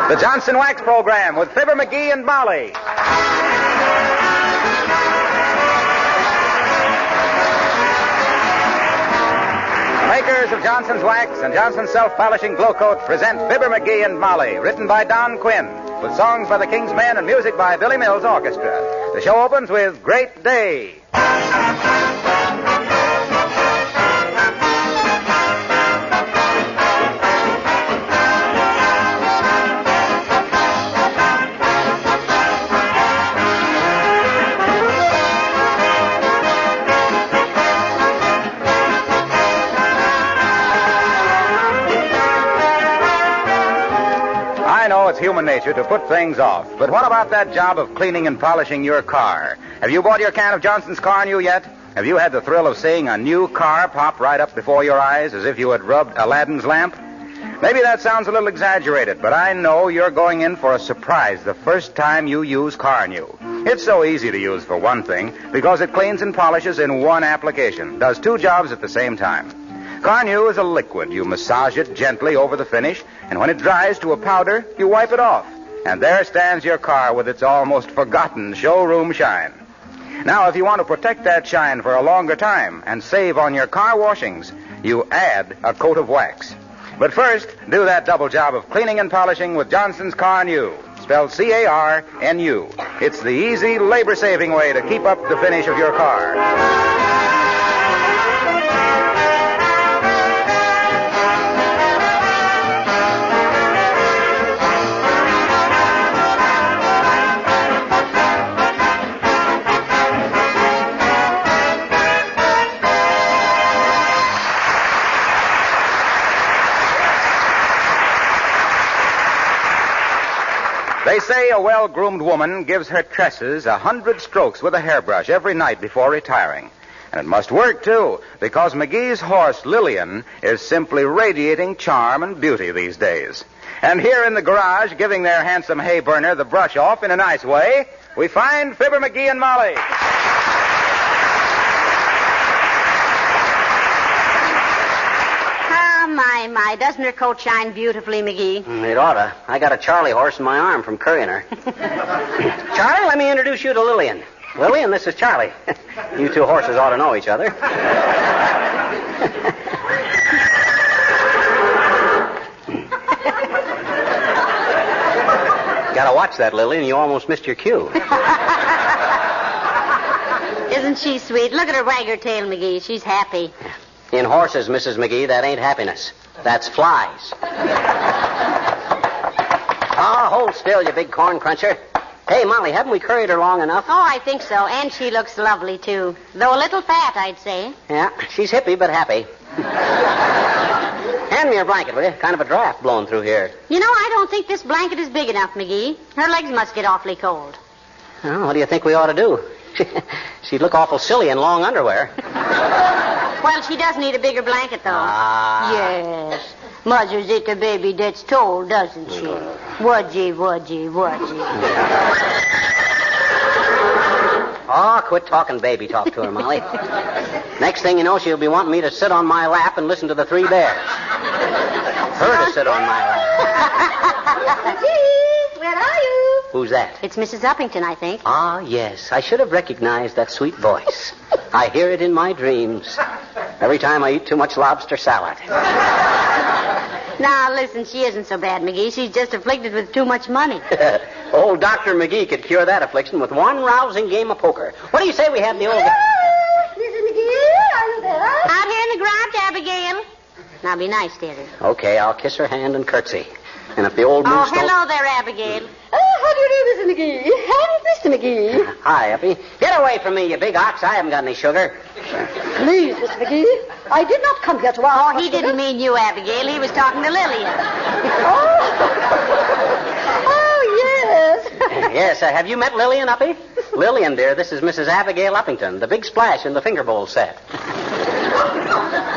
The Johnson Wax Program with Fibber, McGee, and Molly. Makers of Johnson's Wax and Johnson's Self-Polishing Glow Coat present Fibber, McGee, and Molly, written by Don Quinn, with songs by the King's Men and music by Billy Mills Orchestra. The show opens with Great Day. It's human nature to put things off. But what about that job of cleaning and polishing your car? Have you bought your can of Johnson's Car New yet? Have you had the thrill of seeing a new car pop right up before your eyes as if you had rubbed Aladdin's lamp? Maybe that sounds a little exaggerated, but I know you're going in for a surprise the first time you use Car New. It's so easy to use, for one thing, because it cleans and polishes in one application, does two jobs at the same time. Car New is a liquid. You massage it gently over the finish, and when it dries to a powder, you wipe it off. And there stands your car with its almost forgotten showroom shine. Now, if you want to protect that shine for a longer time and save on your car washings, you add a coat of wax. But first, do that double job of cleaning and polishing with Johnson's Car New, spelled C-A-R-N-U. It's the easy, labor-saving way to keep up the finish of your car. They say a well-groomed woman gives her tresses 100 strokes with a hairbrush every night before retiring. And it must work, too, because McGee's horse, Lillian, is simply radiating charm and beauty these days. And here in the garage, giving their handsome hay burner the brush off in a nice way, we find Fibber, McGee, and Molly. My, doesn't her coat shine beautifully, McGee? It oughta. I got a Charlie horse in my arm from currying her. Charlie, let me introduce you to Lillian. Lillian, this is Charlie. You two horses ought to know each other. Gotta watch that, Lillian. You almost missed your cue. Isn't she sweet? Look at her wag her tail, McGee. She's happy. In horses, Mrs. McGee, that ain't happiness. That's flies. Oh, hold still, you big corn cruncher. Hey, Molly, haven't we curried her long enough? Oh, I think so. And she looks lovely, too. Though a little fat, I'd say. Yeah, she's hippie but happy. Hand me your blanket, will you? Kind of a draft blowing through here. You know, I don't think this blanket is big enough, McGee. Her legs must get awfully cold. Well, what do you think we ought to do? She'd look awful silly in long underwear. Well, she does need a bigger blanket, though. Yes. Mother's it the baby that's told, doesn't she? Wudgy. Oh, quit talking baby talk to her, Molly. Next thing you know, she'll be wanting me to sit on my lap and listen to the Three Bears. Her to sit on my lap. Where are you? Who's that? It's Mrs. Uppington, I think. Ah, yes. I should have recognized that sweet voice. I hear it in my dreams. Every time I eat too much lobster salad. Now, listen, she isn't so bad, McGee. She's just afflicted with too much money. Old Dr. McGee could cure that affliction with one rousing game of poker. What do you say we have the old... Mrs. McGee, are you there? Out here in the garage, Abigail. Now, be nice, dearie. Okay, I'll kiss her hand and curtsy. And if the old moose hello there, Abigail. How do you do, Mrs. McGee? And Mr. McGee. Hi, Uppy. Get away from me, you big ox. I haven't got any sugar. Please, Mr. McGee. I did not come here to ask. Oh, he didn't mean you, Abigail. He was talking to Lillian. Yes. Yes, have you met Lillian, Uppy? Lillian, dear, this is Mrs. Abigail Uppington, the big splash in the finger bowl set.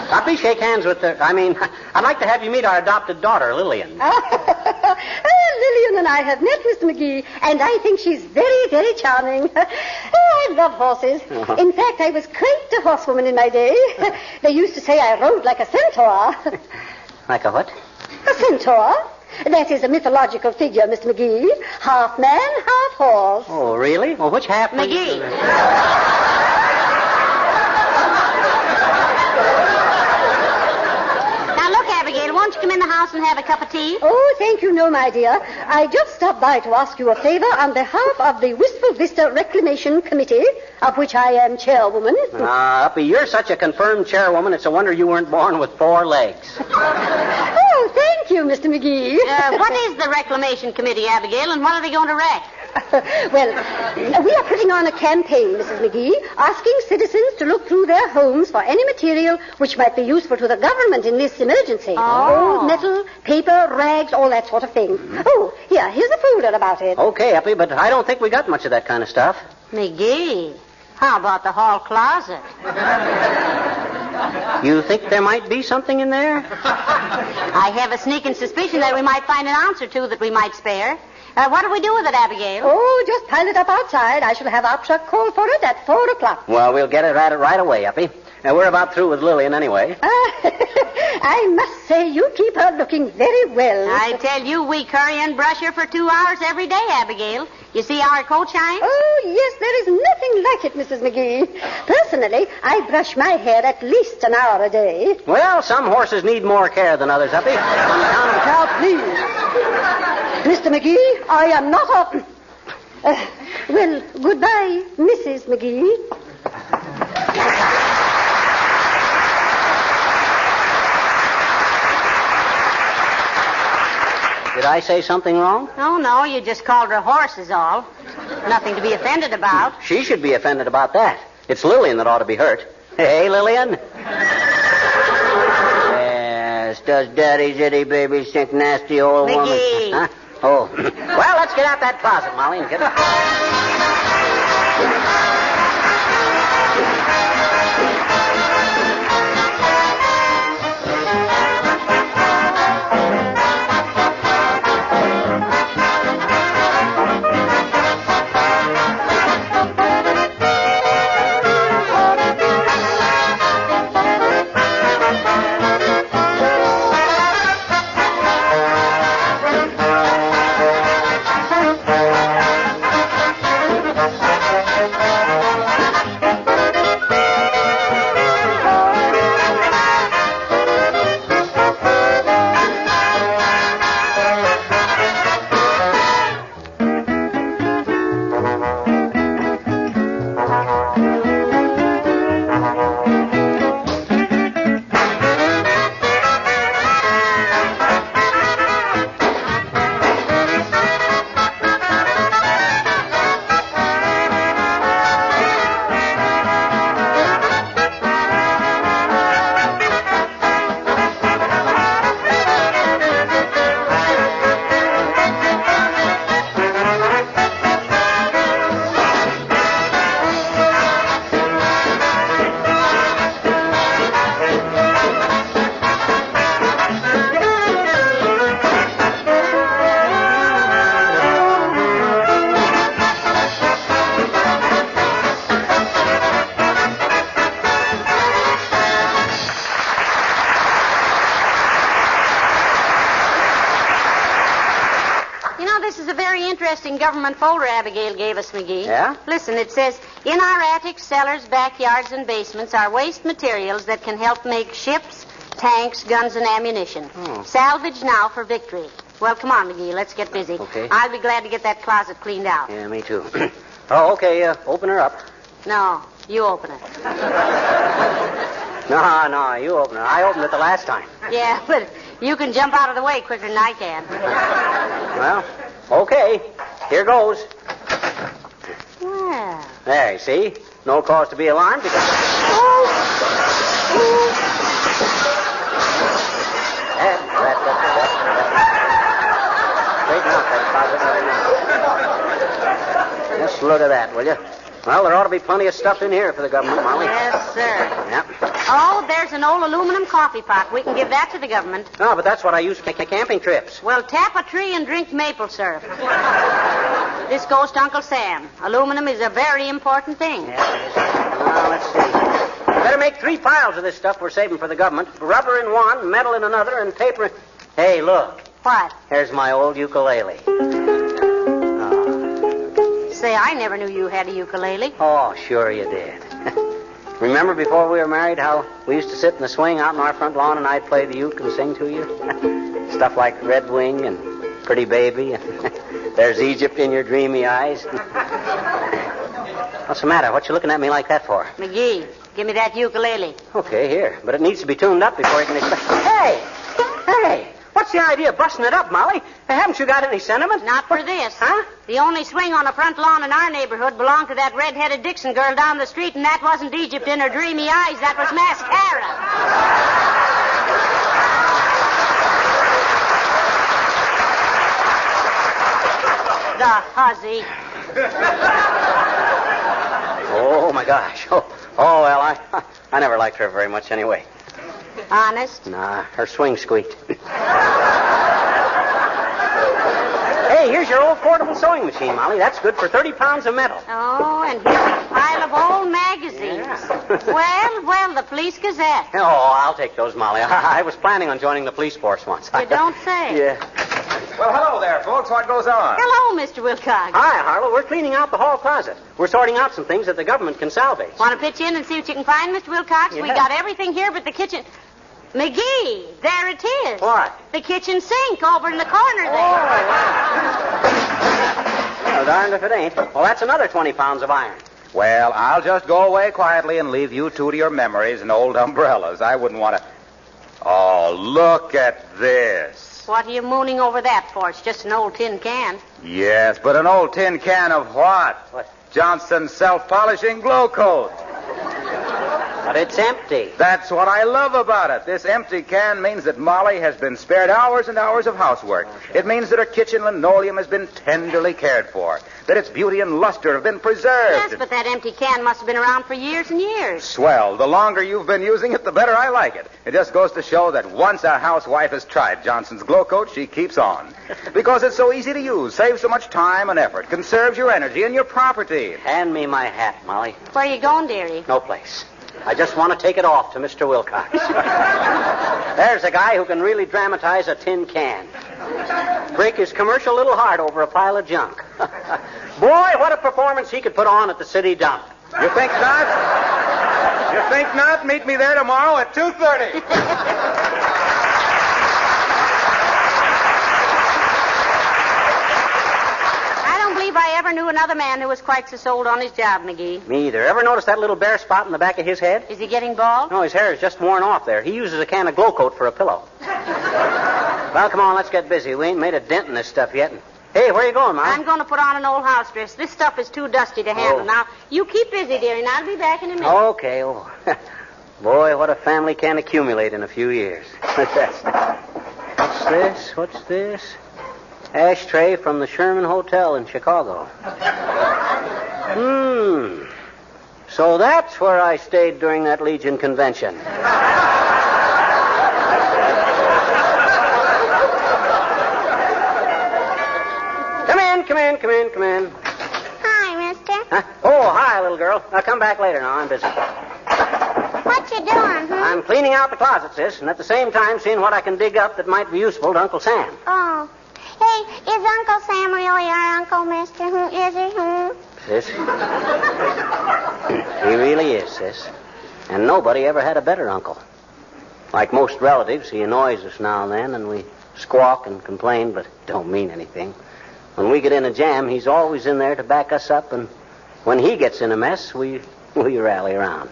Uppy, shake hands with her. I'd like to have you meet our adopted daughter, Lillian. Lillian and I have met, Mr. McGee, and I think she's very, very charming. I love horses. Uh-huh. In fact, I was quite a horsewoman in my day. They used to say I rode like a centaur. Like a what? A centaur. That is a mythological figure, Mr. McGee. Half man, half horse. Oh, really? Well, which half? McGee. Now, look, Abigail, won't you come in the house and have a cup of tea? Oh, thank you, no, my dear. I just stopped by to ask you a favor on behalf of the Wistful Vista Reclamation Committee, of which I am chairwoman. Uppy, you're such a confirmed chairwoman, it's a wonder you weren't born with 4 legs. Oh, thank you, Mr. McGee. What is the Reclamation Committee, Abigail, and what are they going to wreck? Well, we are putting on a campaign, Mrs. McGee, asking citizens to look through their homes for any material which might be useful to the government in this emergency. Oh. Old metal, paper, rags, all that sort of thing. Oh, here's a folder about it. Okay, Uppy, but I don't think we got much of that kind of stuff. McGee, how about the hall closet? You think there might be something in there? I have a sneaking suspicion that we might find an ounce or two that we might spare. What do we do with it, Abigail? Oh, just pile it up outside. I shall have our truck call for it at 4 o'clock. Well, we'll get it at it right away, Uppy. We're about through with Lillian anyway. I must say, you keep her looking very well. I tell you, we curry and brush her for 2 hours every day, Abigail. You see how her coat shines? Oh, yes, there is nothing like it, Mrs. McGee. Personally, I brush my hair at least an hour a day. Well, some horses need more care than others, Uppy. Now, please. Mr. McGee, I am not a... well, goodbye, Mrs. McGee. Did I say something wrong? Oh, no, you just called her horse is all. Nothing to be offended about. She should be offended about that. It's Lillian that ought to be hurt. Hey, Lillian? Yes, does Daddy's itty baby think nasty old woman? McGee. Huh? Oh. Well, let's get out that closet, Molly, and get it. Interesting government folder Abigail gave us, McGee. Yeah? Listen, it says, in our attics, cellars, backyards, and basements are waste materials that can help make ships, tanks, guns, and ammunition. Salvage now for victory. Well, come on, McGee, let's get busy. Okay. I'll be glad to get that closet cleaned out. Yeah, me too. Oh, okay, open her up. No, you open it. No, you open her. I opened it the last time. Yeah, but you can jump out of the way quicker than I can. Well, okay. Here goes. Well. There, you see? No cause to be alarmed because... Straighten out that closet right now. Just look at that, will you? Well, there ought to be plenty of stuff in here for the government, Molly. Yes, sir. Yep. Oh, there's an old aluminum coffee pot. We can give that to the government. No, but that's what I use for camping trips. Well, tap a tree and drink maple syrup. This goes to Uncle Sam. Aluminum is a very important thing. Yes, it is. Now, let's see. Better make 3 piles of this stuff we're saving for the government. Rubber in one, metal in another, and paper... Hey, look. What? Here's my old ukulele. Say, I never knew you had a ukulele. Oh, sure you did. Remember before we were married how we used to sit in the swing out in our front lawn and I'd play the uke and sing to you? Stuff like Red Wing and Pretty Baby and There's Egypt in Your Dreamy Eyes. What's the matter? What you looking at me like that for? McGee, give me that ukulele. Okay, here. But it needs to be tuned up before you can expect... Hey! Hey! What's the idea of busting it up, Molly? Haven't you got any sentiment? Not for this. Huh? The only swing on the front lawn in our neighborhood belonged to that red-headed Dixon girl down the street, and that wasn't Egypt in her dreamy eyes. That was mascara. The hussy. Oh, my gosh. Oh, well, I never liked her very much anyway. Honest? Nah, her swing squeaked. Hey, here's your old portable sewing machine, Molly. That's good for 30 pounds of metal. Oh, and here's a pile of old magazines. Yeah. Well, the Police Gazette. Oh, I'll take those, Molly. I was planning on joining the police force once. You don't say. Yeah. Well, hello there, folks. What goes on? Hello, Mr. Wilcox. Hi, Harlow. We're cleaning out the hall closet. We're sorting out some things that the government can salvage. Want to pitch in and see what you can find, Mr. Wilcox? Yeah. We got everything here but the kitchen. McGee, there it is. What? The kitchen sink over in the corner there. Well, darned if it ain't. Well, that's another 20 pounds of iron. Well, I'll just go away quietly and leave you two to your memories and old umbrellas. I wouldn't want to... Oh, look at this. What are you mooning over that for? It's just an old tin can. Yes, but an old tin can of what? What? Johnson's self-polishing glow coat. But it's empty. That's what I love about it. This empty can means that Molly has been spared hours and hours of housework. It means that her kitchen linoleum has been tenderly cared for, that its beauty and luster have been preserved. Yes, but that empty can must have been around for years and years. Swell. The longer you've been using it, the better I like it. It just goes to show that once a housewife has tried Johnson's Glow Coat, she keeps on. Because it's so easy to use, saves so much time and effort, conserves your energy and your property. Hand me my hat, Molly. Where you going, dearie? No place. I just want to take it off to Mr. Wilcox. There's a guy who can really dramatize a tin can. Break his commercial little heart over a pile of junk. Boy, what a performance he could put on at the city dump. You think not? You think not? Meet me there tomorrow at 2:30. I ever knew another man who was quite so sold on his job, McGee. Me either. Ever notice that little bare spot in the back of his head? Is he getting bald? No, his hair is just worn off there. He uses a can of Glow Coat for a pillow. Well, come on, let's get busy. We ain't made a dent in this stuff yet. Hey, where are you going, Ma? I'm going to put on an old house dress. This stuff is too dusty to handle. Oh. Now, you keep busy, dearie, and I'll be back in a minute. Okay. Oh. Boy, what a family can accumulate in a few years. What's this? What's this? Ashtray from the Sherman Hotel in Chicago. So that's where I stayed during that Legion convention. Come in. Hi, mister. Huh? Oh, hi, little girl. Now, come back later now. I'm busy. What you doing, I'm cleaning out the closet, sis, and at the same time seeing what I can dig up that might be useful to Uncle Sam. Oh. Hey, is Uncle Sam really our uncle, mister? Is he? Sis? He really is, sis. And nobody ever had a better uncle. Like most relatives, he annoys us now and then, and we squawk and complain, but don't mean anything. When we get in a jam, he's always in there to back us up, and when he gets in a mess, we rally around.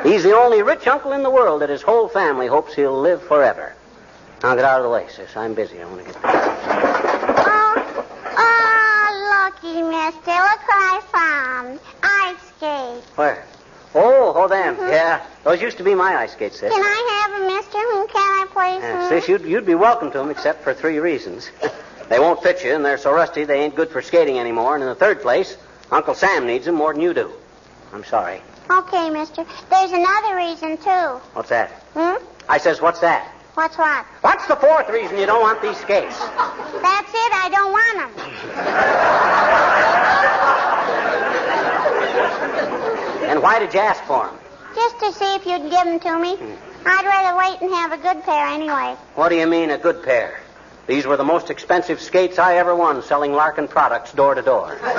He's the only rich uncle in the world that his whole family hopes he'll live forever. Now get out of the way, sis. I'm busy. I want to get back. Oh, looky, mister. Look what I found. Ice skates. Where? Oh, them. Mm-hmm. Yeah. Those used to be my ice skates, sis. Can I have them, mister? Can I play some? Sis, you'd be welcome to them, except for 3 reasons. They won't fit you, and they're so rusty they ain't good for skating anymore. And in the third place, Uncle Sam needs them more than you do. I'm sorry. Okay, mister. There's another reason, too. What's that? I says, what's that? What's what? What's the 4th reason you don't want these skates? That's it. I don't want them. And why did you ask for them? Just to see if you'd give them to me. I'd rather wait and have a good pair anyway. What do you mean, a good pair? These were the most expensive skates I ever won, selling Larkin products door to door. Well,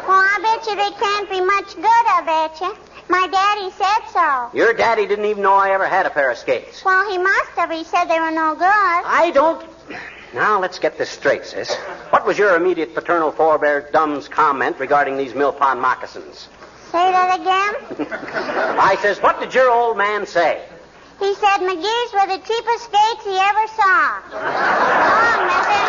I bet you they can't be much good, I bet you. My daddy said so. Your daddy didn't even know I ever had a pair of skates. Well, he must have. He said they were no good. I don't... Now, let's get this straight, sis. What was your immediate paternal forebear Dumb's comment regarding these Mill Pond moccasins? Say that again? I says, what did your old man say? He said McGee's were the cheapest skates he ever saw. Go on, mister.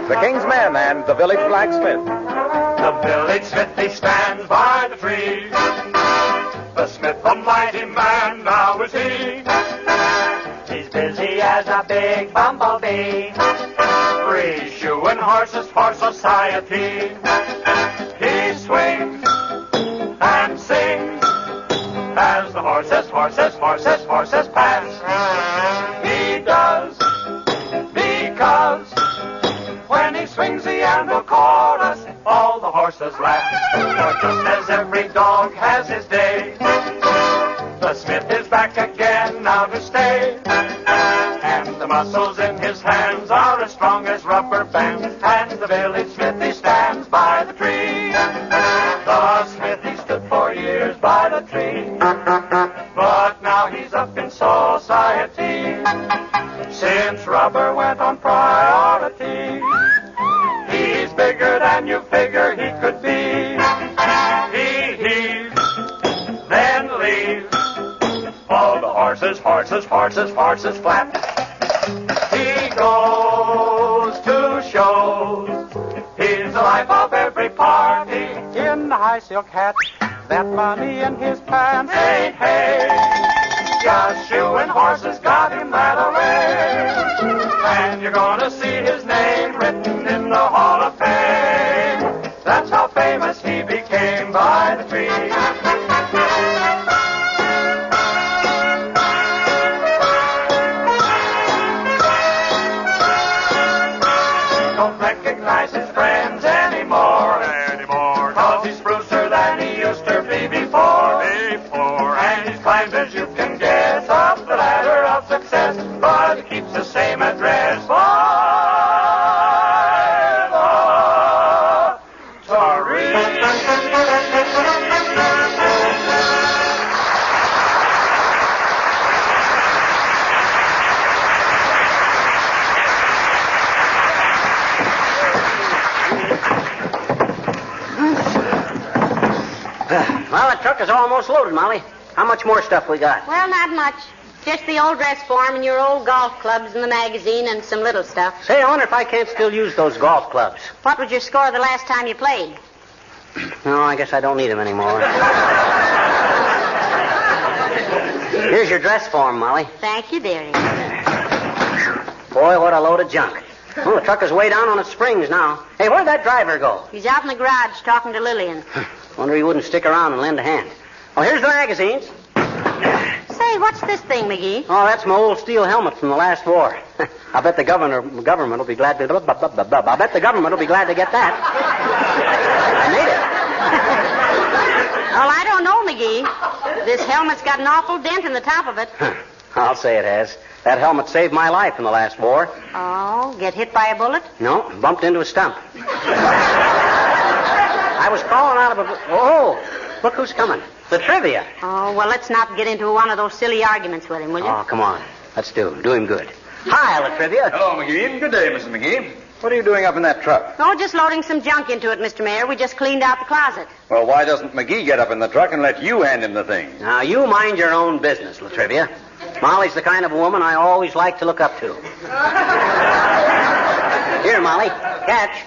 The King's Men and the Village Blacksmith. The village smithy stands by the tree. The smith, a mighty man, now is he. He's busy as a big bumblebee, reshoeing horses for society. He swings and sings as the horses pass. He does because when he swings the anvil chorus, all the horses laugh. For just as every dog has his day, the smith is back again now to stay. And the muscles in his hands are as strong as rubber bands. And the village smithy stands by the tree. The smithy stood for years by the tree, but now he's up in society. Since rubber went on priority, he's bigger than you figure he could be. He heaves, then leaves all the horses flat. He goes to shows. He's the life of every party. In the high silk hat, that money in his pants. Hey, hey, just shoeing horses got him that away. And you're gonna see his name written in the Hall of Fame. That's how famous he became by the tree. Don't recognize his friends anymore. Cause he's sprucer than he used to be before. And he's climbed, as you can guess, up the ladder of success. But he keeps the same address. Well, the truck is almost loaded, Molly. How much more stuff we got? Well, not much. Just the old dress form and your old golf clubs and the magazine and some little stuff. Say, I wonder if I can't still use those golf clubs. What was your score the last time you played? No, I guess I don't need them anymore. Here's your dress form, Molly. Thank you, dearie. Boy, what a load of junk. Oh, the truck is way down on its springs now. Hey, where'd that driver go? He's out in the garage talking to Lillian. Wonder he wouldn't stick around and lend a hand. Oh, here's the magazines. Say, what's this thing, McGee? Oh, that's my old steel helmet from the last war. I bet the government will be glad to... I bet the government will be glad to get that. I made it. Well, I don't know, McGee. This helmet's got an awful dent in the top of it. I'll say it has. That helmet saved my life in the last war. Oh, get hit by a bullet? No, bumped into a stump. I was crawling out of a... Oh, look who's coming. The trivia. Oh, well, let's not get into one of those silly arguments with him, will you? Oh, come on. Let's do him good. Hi, La Trivia. Hello, McGee. Good day, Mr. McGee. What are you doing up in that truck? Oh, just loading some junk into it, Mr. Mayor. We just cleaned out the closet. Well, why doesn't McGee get up in the truck and let you hand him the thing? Now, you mind your own business, La Trivia. Molly's the kind of a woman I always like to look up to. Here, Molly. Catch.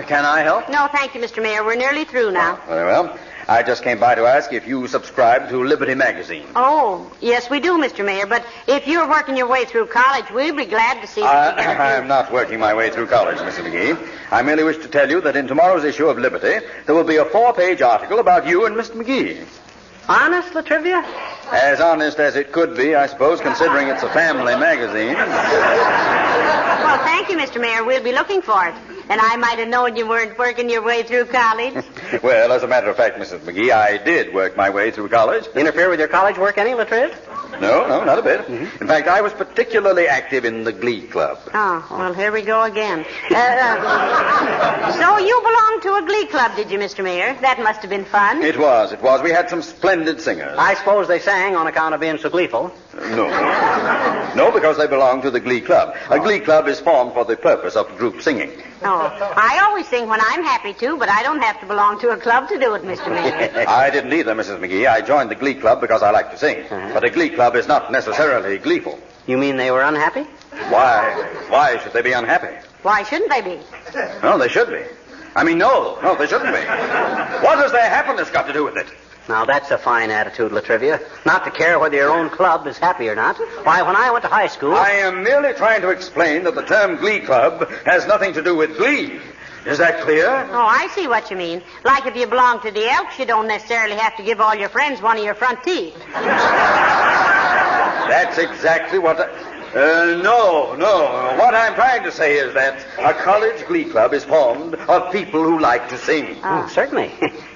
Can I help? No, thank you, Mr. Mayor. We're nearly through now. Very well. I just came by to ask if you subscribe to Liberty Magazine. Oh, yes, we do, Mr. Mayor. But if you're working your way through college, we'll be glad to see that you get a I'm not working my way through college, Mr. McGee. I merely wish to tell you that in tomorrow's issue of Liberty, there will be a 4-page article about you and Mr. McGee. Honest, La Trivia? As honest as it could be, I suppose, considering it's a family magazine. Well, thank you, Mr. Mayor. We'll be looking for it. And I might have known you weren't working your way through college. Well, as a matter of fact, Mrs. McGee, I did work my way through college. Interfere with your college work any, Latrice? No, not a bit. In fact, I was particularly active in the Glee Club. Oh, well, here we go again. So you belonged to a Glee Club, did you, Mr. Mayor? That must have been fun. It was. We had some splendid singers. I suppose they sang on account of being so gleeful. No, because they belong to the Glee Club. A Glee Club is formed for the purpose of group singing. Oh, I always sing when I'm happy to, but I don't have to belong to a club to do it, Mr. Mayor. I didn't either, Mrs. McGee. I joined the Glee Club because I like to sing. But a Glee Club is not necessarily gleeful. You mean they were unhappy? Why should they be unhappy? Why shouldn't they be? No, they should be. I mean, no, they shouldn't be. What has their happiness got to do with it? Now, that's a fine attitude, Latrivia. Not to care whether your own club is happy or not. Why, when I went to high school... I am merely trying to explain that the term Glee Club has nothing to do with glee. Is that clear? Oh, I see what you mean. Like if you belong to the Elks, you don't necessarily have to give all your friends one of your front teeth. That's exactly what... No. What I'm trying to say is that a college glee club is formed of people who like to sing. Oh, certainly.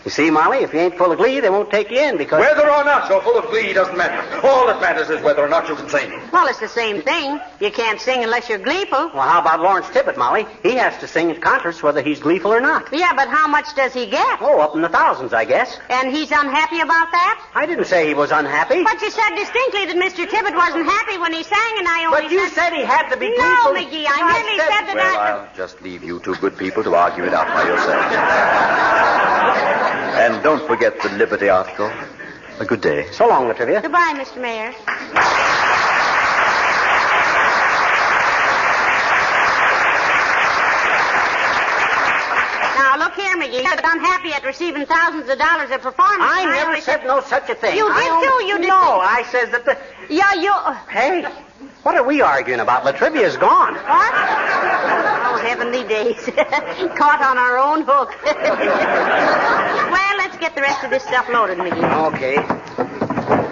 You see, Molly, if you ain't full of glee, they won't take you in because... Whether or not you're full of glee doesn't matter. All that matters is whether or not you can sing. Well, it's the same thing. You can't sing unless you're gleeful. Well, how about Lawrence Tippett, Molly? He has to sing at concerts whether he's gleeful or not. Yeah, but how much does he get? Oh, up in the thousands, I guess. And he's unhappy about that? I didn't say he was unhappy. But you said distinctly that Mr. Tippett wasn't happy when he sang, and I only But you said he had to be gleeful. No, McGee, I merely said that Well, I'll just leave you two good people to argue it out by yourselves. And don't forget the Liberty article. A good day. So long, Latrivia. Goodbye, Mr. Mayor. Now, look here, McGee. You're unhappy at receiving thousands of dollars of performance. I never said no such a thing. You did, too. You did. No, I says that the... Yeah, you... Hey, what are we arguing about? Latrivia's gone. What? Oh, heavenly days. Caught on our own hook. Well, let's get the rest of this stuff loaded, McGee. Okay.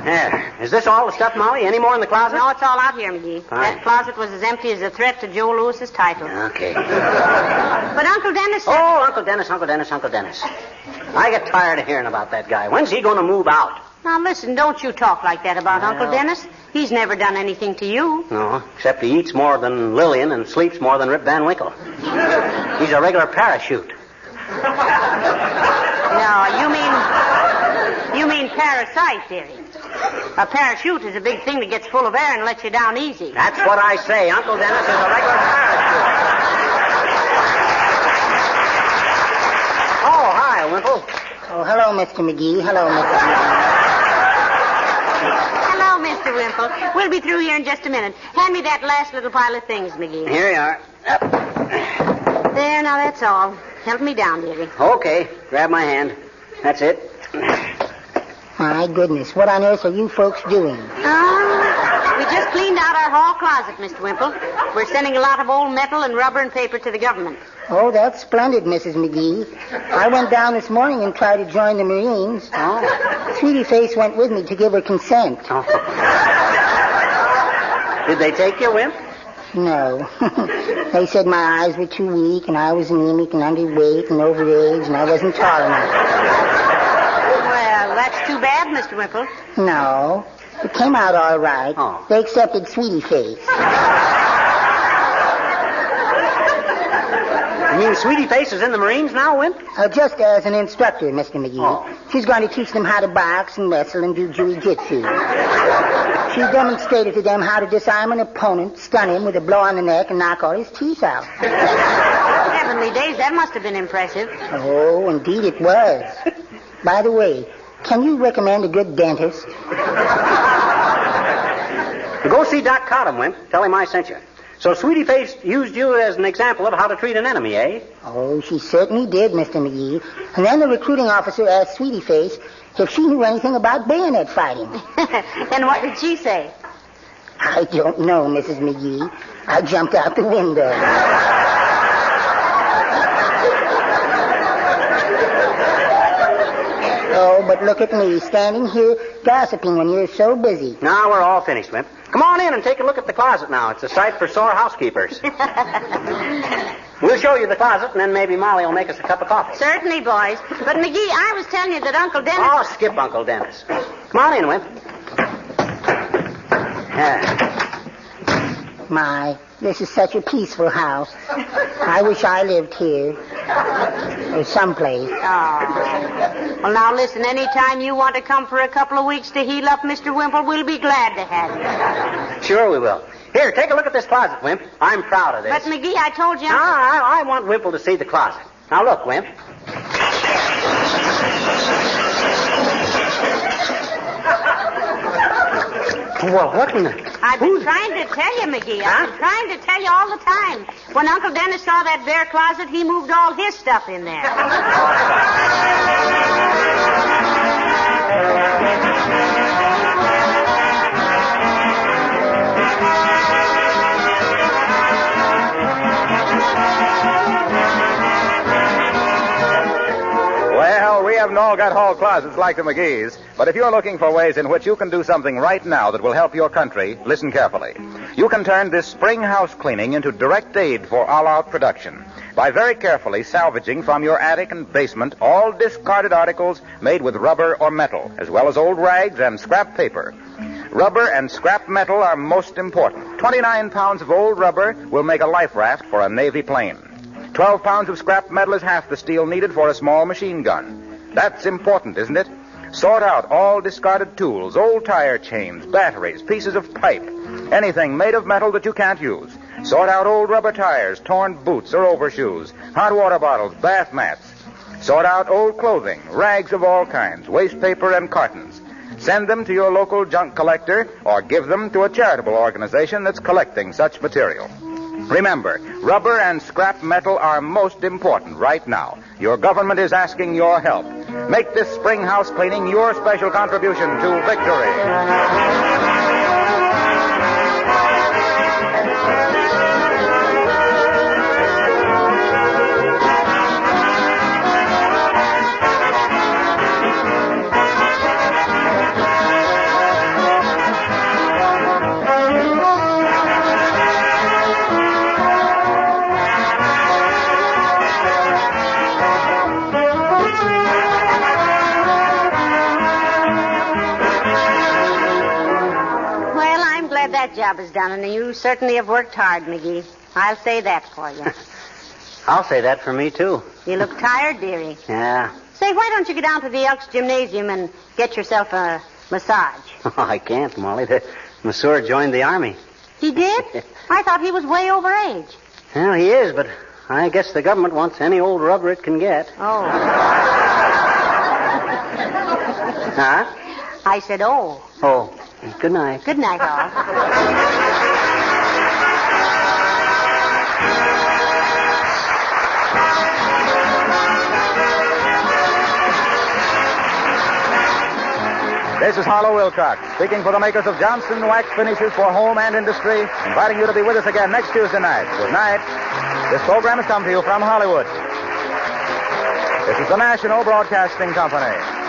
There. Is this all the stuff, Molly? Any more in the closet? No, it's all out here, McGee. Fine. That closet was as empty as a threat to Joe Lewis's title. Okay. But Uncle Dennis said... Oh, Uncle Dennis. I get tired of hearing about that guy. When's he going to move out? Now, listen, don't you talk like that about Uncle Dennis. He's never done anything to you. No, except he eats more than Lillian and sleeps more than Rip Van Winkle. He's a regular parachute. No, you mean parasite, dearie. A parachute is a big thing that gets full of air and lets you down easy. That's what I say. Uncle Dennis is a regular parachute. Oh, hi, Wimple. Oh, hello, Mr. McGee. Hello, Mrs. McGee. Hello, Mr. Wimple. We'll be through here in just a minute. Hand me that last little pile of things, McGee. Here you are. Up. There, now that's all. Help me down, dearie. Okay, grab my hand. That's it. My goodness, what on earth are you folks doing? We just cleaned out our hall closet, Mr. Wimple. We're sending a lot of old metal and rubber and paper to the government. Oh, that's splendid, Mrs. McGee. I went down this morning and tried to join the Marines. Oh. Sweetie Face went with me to give her consent. Oh. Did they take you, Wimp? No. They said my eyes were too weak and I was anemic and underweight and overage and I wasn't tall enough. Well, that's too bad, Mr. Wimple. No. It came out all right. Oh. They accepted Sweetie Face. You mean Sweetie Face is in the Marines now, Wimp? Just as an instructor, Mr. McGee. Oh. She's going to teach them how to box and wrestle and do jiu-jitsu. She demonstrated to them how to disarm an opponent, stun him with a blow on the neck, and knock all his teeth out. Heavenly days, that must have been impressive. Oh, indeed it was. By the way, can you recommend a good dentist? Go see Doc Cottam, Wimp. Tell him I sent you. So Sweetie Face used you as an example of how to treat an enemy, eh? Oh, she certainly did, Mr. McGee. And then the recruiting officer asked Sweetie Face if she knew anything about bayonet fighting. And what did she say? I don't know, Mrs. McGee. I jumped out the window. No, but look at me, standing here gossiping when you're so busy. Now we're all finished, Wimp. Come on in and take a look at the closet now. It's a sight for sore housekeepers. We'll show you the closet, and then maybe Molly will make us a cup of coffee. Certainly, boys. But, McGee, I was telling you that Uncle Dennis... Oh, skip Uncle Dennis. Come on in, Wimp. Yeah. My, this is such a peaceful house. I wish I lived here. Or someplace. Oh. Well, now, listen, any time you want to come for a couple of weeks to heal up, Mr. Wimple, we'll be glad to have you. Sure we will. Here, take a look at this closet, Wimp. I'm proud of this. But, McGee, I told you... I want Wimple to see the closet. Now, look, Wimp. Well, what in the... I've been trying to tell you, McGee. I've been trying to tell you all the time. When Uncle Dennis saw that bare closet, he moved all his stuff in there. Well, we haven't all got hall closets like the McGees, but if you're looking for ways in which you can do something right now that will help your country, listen carefully. You can turn this spring house cleaning into direct aid for all-out production by very carefully salvaging from your attic and basement all discarded articles made with rubber or metal, as well as old rags and scrap paper. Rubber and scrap metal are most important. 29 pounds of old rubber will make a life raft for a Navy plane. 12 pounds of scrap metal is half the steel needed for a small machine gun. That's important, isn't it? Sort out all discarded tools, old tire chains, batteries, pieces of pipe, anything made of metal that you can't use. Sort out old rubber tires, torn boots or overshoes, hot water bottles, bath mats. Sort out old clothing, rags of all kinds, waste paper and cartons. Send them to your local junk collector or give them to a charitable organization that's collecting such material. Remember, rubber and scrap metal are most important right now. Your government is asking your help. Make this spring house cleaning your special contribution to victory. That job is done, and you certainly have worked hard, McGee. I'll say that for you. I'll say that for me, too. You look tired, dearie. Yeah. Say, why don't you go down to the Elks Gymnasium and get yourself a massage? Oh, I can't, Molly. The masseur joined the Army. He did? I thought he was way over age. Well, he is, but I guess the government wants any old rubber it can get. Oh. Huh? I said, oh. Oh. Good night. Good night, all. This is Harlow Wilcox, speaking for the makers of Johnson Wax Finishes for Home and Industry, inviting you to be with us again next Tuesday night. Good night. This program has come to you from Hollywood. This is the National Broadcasting Company.